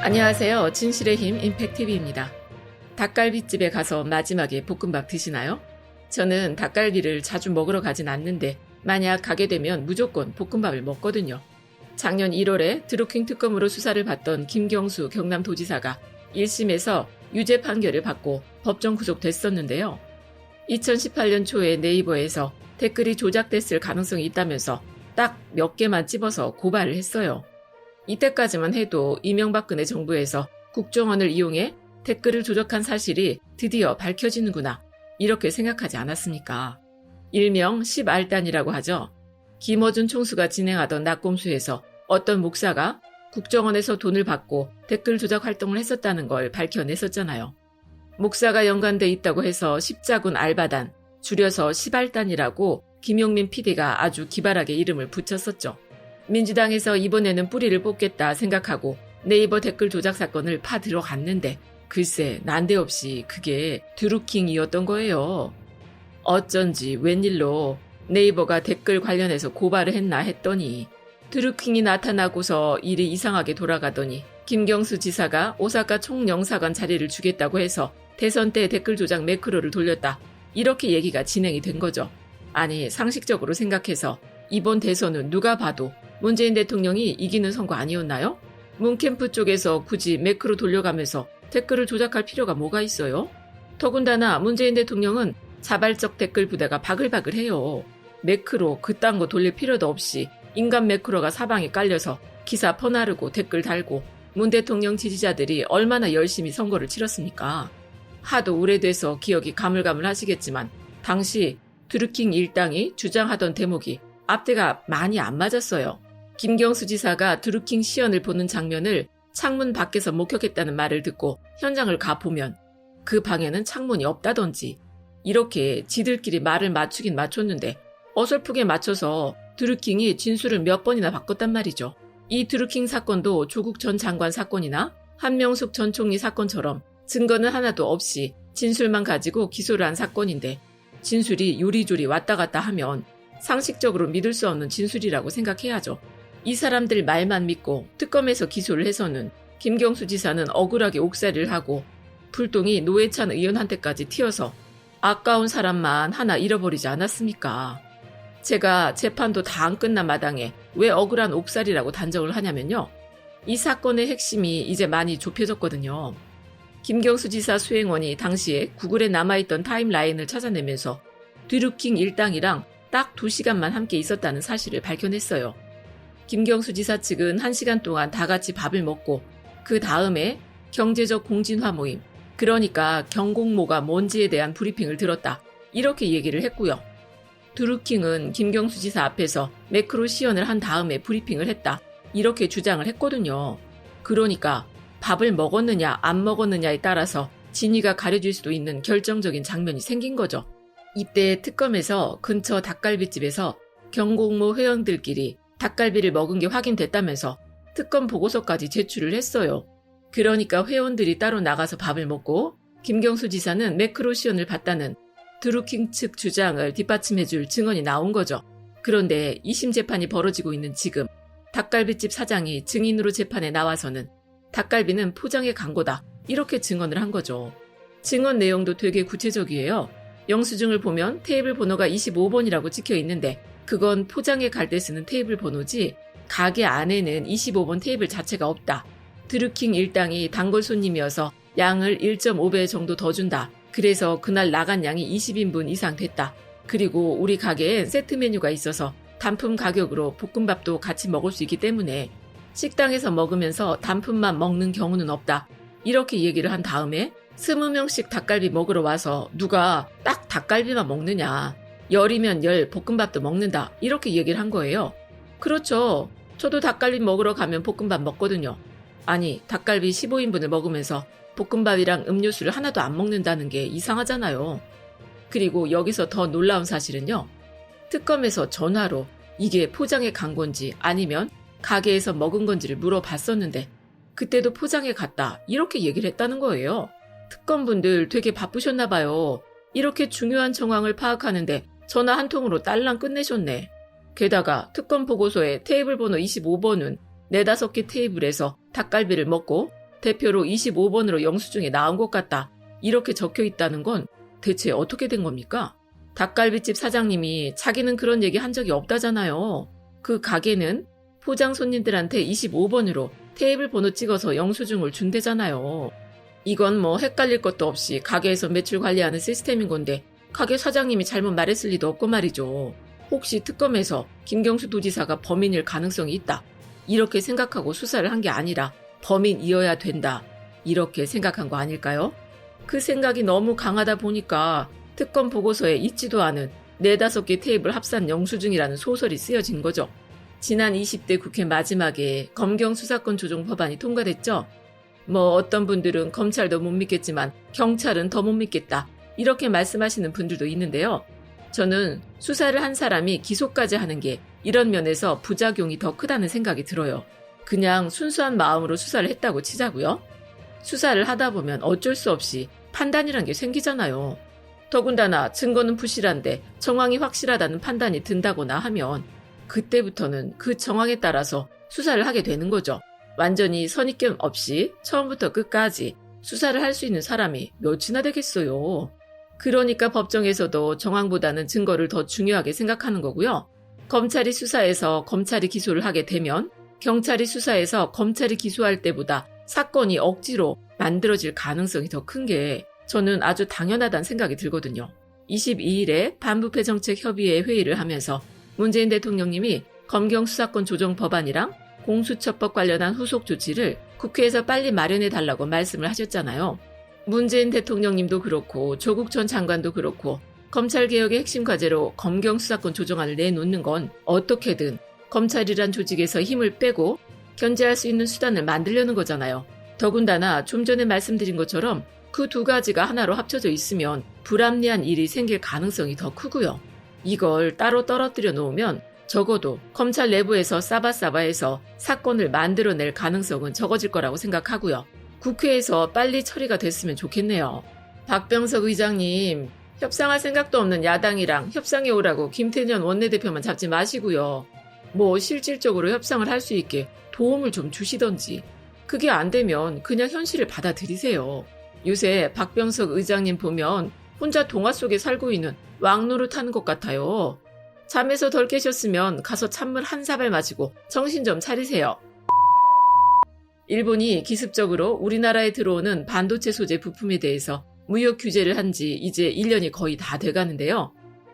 안녕하세요. 진실의 힘 임팩TV입니다. 닭갈비집에 가서 마지막에 볶음밥 드시나요? 저는 닭갈비를 자주 먹으러 가진 않는데 만약 가게 되면 무조건 볶음밥을 먹거든요. 작년 1월에 드루킹 특검으로 수사를 받던 김경수 경남도지사가 1심에서 유죄 판결을 받고 법정 구속됐었는데요. 2018년 초에 네이버에서 댓글이 조작됐을 가능성이 있다면서 딱 몇 개만 집어서 고발을 했어요. 이때까지만 해도 이명박근혜 정부에서 국정원을 이용해 댓글을 조작한 사실이 드디어 밝혀지는구나 이렇게 생각하지 않았습니까? 일명 10알단이라고 하죠. 김어준 총수가 진행하던 낙곰수에서 어떤 목사가 국정원에서 돈을 받고 댓글 조작 활동을 했었다는 걸 밝혀냈었잖아요. 목사가 연관돼 있다고 해서 십자군 알바단, 줄여서 10알단이라고 김용민 PD가 아주 기발하게 이름을 붙였었죠. 민주당에서 이번에는 뿌리를 뽑겠다 생각하고 네이버 댓글 조작 사건을 파 들어갔는데 글쎄 난데없이 그게 드루킹이었던 거예요. 어쩐지 웬일로 네이버가 댓글 관련해서 고발을 했나 했더니 드루킹이 나타나고서 일이 이상하게 돌아가더니 김경수 지사가 오사카 총영사관 자리를 주겠다고 해서 대선 때 댓글 조작 매크로를 돌렸다. 이렇게 얘기가 진행이 된 거죠. 아니 상식적으로 생각해서 이번 대선은 누가 봐도 문재인 대통령이 이기는 선거 아니었나요? 문캠프 쪽에서 굳이 매크로 돌려가면서 댓글을 조작할 필요가 뭐가 있어요? 더군다나 문재인 대통령은 자발적 댓글 부대가 바글바글해요. 매크로 그딴 거 돌릴 필요도 없이 인간 매크로가 사방에 깔려서 기사 퍼나르고 댓글 달고 문 대통령 지지자들이 얼마나 열심히 선거를 치렀습니까? 하도 오래돼서 기억이 가물가물하시겠지만 당시 드루킹 일당이 주장하던 대목이 앞뒤가 많이 안 맞았어요. 김경수 지사가 드루킹 시연을 보는 장면을 창문 밖에서 목격했다는 말을 듣고 현장을 가보면 그 방에는 창문이 없다던지 이렇게 지들끼리 말을 맞추긴 맞췄는데 어설프게 맞춰서 드루킹이 진술을 몇 번이나 바꿨단 말이죠. 이 드루킹 사건도 조국 전 장관 사건이나 한명숙 전 총리 사건처럼 증거는 하나도 없이 진술만 가지고 기소를 한 사건인데 진술이 요리조리 왔다 갔다 하면 상식적으로 믿을 수 없는 진술이라고 생각해야죠. 이 사람들 말만 믿고 특검에서 기소를 해서는 김경수 지사는 억울하게 옥살이를 하고 불똥이 노회찬 의원한테까지 튀어서 아까운 사람만 하나 잃어버리지 않았습니까? 제가 재판도 다 안 끝난 마당에 왜 억울한 옥살이라고 단정을 하냐면요. 이 사건의 핵심이 이제 많이 좁혀졌거든요. 김경수 지사 수행원이 당시에 구글에 남아있던 타임라인을 찾아내면서 드루킹 일당이랑 딱 2시간만 함께 있었다는 사실을 밝혀냈어요. 김경수 지사 측은 1시간 동안 다 같이 밥을 먹고 그 다음에 경제적 공진화 모임, 그러니까 경공모가 뭔지에 대한 브리핑을 들었다. 이렇게 얘기를 했고요. 드루킹은 김경수 지사 앞에서 매크로 시연을 한 다음에 브리핑을 했다. 이렇게 주장을 했거든요. 그러니까 밥을 먹었느냐 안 먹었느냐에 따라서 진위가 가려질 수도 있는 결정적인 장면이 생긴 거죠. 이때 특검에서 근처 닭갈비집에서 경공모 회원들끼리 닭갈비를 먹은 게 확인됐다면서 특검 보고서까지 제출을 했어요. 그러니까 회원들이 따로 나가서 밥을 먹고 김경수 지사는 매크로 시연을 봤다는 드루킹 측 주장을 뒷받침해줄 증언이 나온 거죠. 그런데 2심 재판이 벌어지고 있는 지금 닭갈비집 사장이 증인으로 재판에 나와서는 닭갈비는 포장의 광고다 이렇게 증언을 한 거죠. 증언 내용도 되게 구체적이에요. 영수증을 보면 테이블 번호가 25번이라고 찍혀 있는데 그건 포장에 갈 때 쓰는 테이블 번호지 가게 안에는 25번 테이블 자체가 없다. 드루킹 일당이 단골 손님이어서 양을 1.5배 정도 더 준다. 그래서 그날 나간 양이 20인분 이상 됐다. 그리고 우리 가게엔 세트 메뉴가 있어서 단품 가격으로 볶음밥도 같이 먹을 수 있기 때문에 식당에서 먹으면서 단품만 먹는 경우는 없다. 이렇게 얘기를 한 다음에 20명씩 닭갈비 먹으러 와서 누가 딱 닭갈비만 먹느냐. 열이면 열 볶음밥도 먹는다. 이렇게 얘기를 한 거예요. 그렇죠. 저도 닭갈비 먹으러 가면 볶음밥 먹거든요. 아니 닭갈비 15인분을 먹으면서 볶음밥이랑 음료수를 하나도 안 먹는다는 게 이상하잖아요. 그리고 여기서 더 놀라운 사실은요. 특검에서 전화로 이게 포장에 간 건지 아니면 가게에서 먹은 건지를 물어봤었는데 그때도 포장에 갔다 이렇게 얘기를 했다는 거예요. 특검분들 되게 바쁘셨나 봐요. 이렇게 중요한 정황을 파악하는데 전화 한 통으로 딸랑 끝내셨네. 게다가 특검 보고서에 테이블 번호 25번은 4-5개 테이블에서 닭갈비를 먹고 대표로 25번으로 영수증에 나온 것 같다. 이렇게 적혀 있다는 건 대체 어떻게 된 겁니까? 닭갈비집 사장님이 자기는 그런 얘기 한 적이 없다잖아요. 그 가게는 포장 손님들한테 25번으로 테이블 번호 찍어서 영수증을 준대잖아요. 이건 뭐 헷갈릴 것도 없이 가게에서 매출 관리하는 시스템인 건데 가게 사장님이 잘못 말했을 리도 없고 말이죠. 혹시 특검에서 김경수 도지사가 범인일 가능성이 있다. 이렇게 생각하고 수사를 한 게 아니라 범인이어야 된다. 이렇게 생각한 거 아닐까요? 그 생각이 너무 강하다 보니까 특검 보고서에 있지도 않은 4-5개 테이블 합산 영수증이라는 소설이 쓰여진 거죠. 지난 20대 국회 마지막에 검경 수사권 조정 법안이 통과됐죠. 뭐 어떤 분들은 검찰도 못 믿겠지만 경찰은 더 못 믿겠다. 이렇게 말씀하시는 분들도 있는데요. 저는 수사를 한 사람이 기소까지 하는 게 이런 면에서 부작용이 더 크다는 생각이 들어요. 그냥 순수한 마음으로 수사를 했다고 치자고요. 수사를 하다 보면 어쩔 수 없이 판단이란 게 생기잖아요. 더군다나 증거는 부실한데 정황이 확실하다는 판단이 든다거나 하면 그때부터는 그 정황에 따라서 수사를 하게 되는 거죠. 완전히 선입견 없이 처음부터 끝까지 수사를 할 수 있는 사람이 몇이나 되겠어요. 그러니까 법정에서도 정황보다는 증거를 더 중요하게 생각하는 거고요. 검찰이 수사해서 검찰이 기소를 하게 되면 경찰이 수사해서 검찰이 기소할 때보다 사건이 억지로 만들어질 가능성이 더 큰 게 저는 아주 당연하다는 생각이 들거든요. 22일에 반부패정책협의회 회의를 하면서 문재인 대통령님이 검경 수사권 조정 법안이랑 공수처법 관련한 후속 조치를 국회에서 빨리 마련해달라고 말씀을 하셨잖아요. 문재인 대통령님도 그렇고 조국 전 장관도 그렇고 검찰개혁의 핵심 과제로 검경 수사권 조정안을 내놓는 건 어떻게든 검찰이란 조직에서 힘을 빼고 견제할 수 있는 수단을 만들려는 거잖아요. 더군다나 좀 전에 말씀드린 것처럼 그 두 가지가 하나로 합쳐져 있으면 불합리한 일이 생길 가능성이 더 크고요. 이걸 따로 떨어뜨려 놓으면 적어도 검찰 내부에서 싸바싸바해서 사건을 만들어낼 가능성은 적어질 거라고 생각하고요. 국회에서 빨리 처리가 됐으면 좋겠네요. 박병석 의장님, 협상할 생각도 없는 야당이랑 협상해 오라고 김태년 원내대표만 잡지 마시고요. 뭐 실질적으로 협상을 할 수 있게 도움을 좀 주시던지. 그게 안 되면 그냥 현실을 받아들이세요. 요새 박병석 의장님 보면 혼자 동화 속에 살고 있는 왕노릇 하는 것 같아요. 잠에서 덜 깨셨으면 가서 찬물 한 사발 마시고 정신 좀 차리세요. 일본이 기습적으로 우리나라에 들어오는 반도체 소재 부품에 대해서 무역 규제를 한 지 이제 1년이 거의 다 돼가는데요.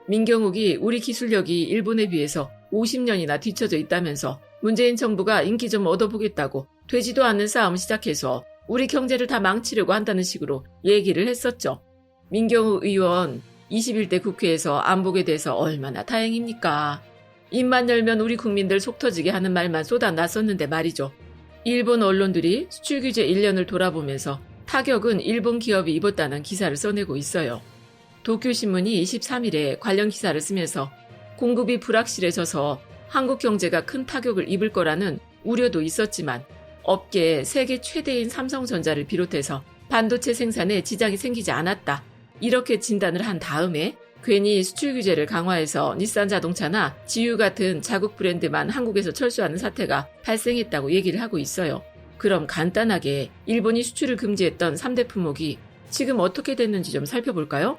민경욱이 우리 기술력이 일본에 비해서 50년이나 뒤처져 있다면서 문재인 정부가 인기 좀 얻어보겠다고 되지도 않는 싸움을 시작해서 우리 경제를 다 망치려고 한다는 식으로 얘기를 했었죠. 민경욱 의원 21대 국회에서 안보게 돼서 얼마나 다행입니까? 입만 열면 우리 국민들 속 터지게 하는 말만 쏟아놨었는데 말이죠. 일본 언론들이 수출 규제 1년을 돌아보면서 타격은 일본 기업이 입었다는 기사를 써내고 있어요. 도쿄신문이 23일에 관련 기사를 쓰면서 공급이 불확실해져서 한국 경제가 큰 타격을 입을 거라는 우려도 있었지만 업계 세계 최대인 삼성전자를 비롯해서 반도체 생산에 지장이 생기지 않았다. 이렇게 진단을 한 다음에 괜히 수출 규제를 강화해서 닛산 자동차나 지유 같은 자국 브랜드만 한국에서 철수하는 사태가 발생했다고 얘기를 하고 있어요. 그럼 간단하게 일본이 수출을 금지했던 3대 품목이 지금 어떻게 됐는지 좀 살펴볼까요?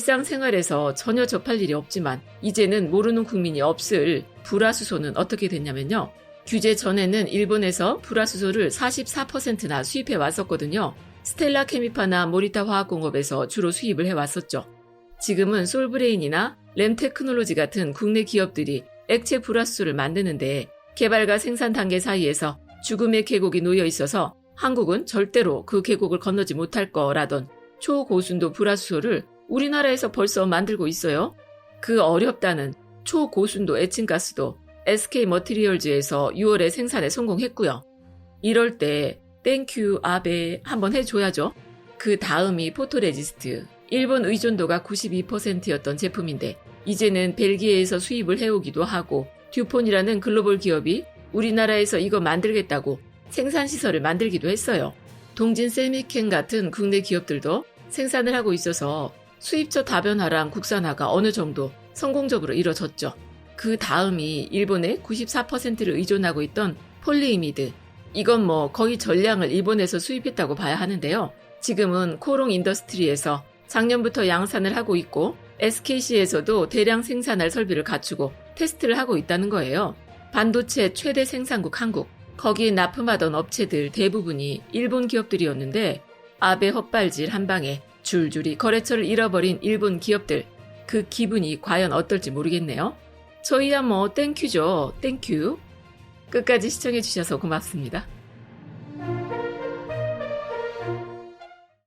일상생활에서 전혀 접할 일이 없지만 이제는 모르는 국민이 없을 불화수소는 어떻게 됐냐면요. 규제 전에는 일본에서 불화수소를 44%나 수입해 왔었거든요. 스텔라 케미파나 모리타 화학공업에서 주로 수입을 해왔었죠. 지금은 솔브레인이나 램테크놀로지 같은 국내 기업들이 액체 불화수소를 만드는데 개발과 생산 단계 사이에서 죽음의 계곡이 놓여 있어서 한국은 절대로 그 계곡을 건너지 못할 거라던 초고순도 불화수소를 우리나라에서 벌써 만들고 있어요. 그 어렵다는 초고순도 에칭가스도 SK 머티리얼즈에서 6월에 생산에 성공했고요. 이럴 때 땡큐 아베 한번 해줘야죠. 그 다음이 포토레지스트. 일본 의존도가 92%였던 제품인데 이제는 벨기에에서 수입을 해오기도 하고 듀폰이라는 글로벌 기업이 우리나라에서 이거 만들겠다고 생산시설을 만들기도 했어요. 동진 셀미켄 같은 국내 기업들도 생산을 하고 있어서 수입처 다변화랑 국산화가 어느 정도 성공적으로 이뤄졌죠. 그 다음이 일본의 94%를 의존하고 있던 폴리이미드. 이건 뭐 거의 전량을 일본에서 수입했다고 봐야 하는데요. 지금은 코롱 인더스트리에서 작년부터 양산을 하고 있고 SKC에서도 대량 생산할 설비를 갖추고 테스트를 하고 있다는 거예요. 반도체 최대 생산국 한국, 거기 납품하던 업체들 대부분이 일본 기업들이었는데 아베 헛발질 한 방에 줄줄이 거래처를 잃어버린 일본 기업들, 그 기분이 과연 어떨지 모르겠네요. 저희야 뭐 땡큐죠. 땡큐. 끝까지 시청해주셔서 고맙습니다.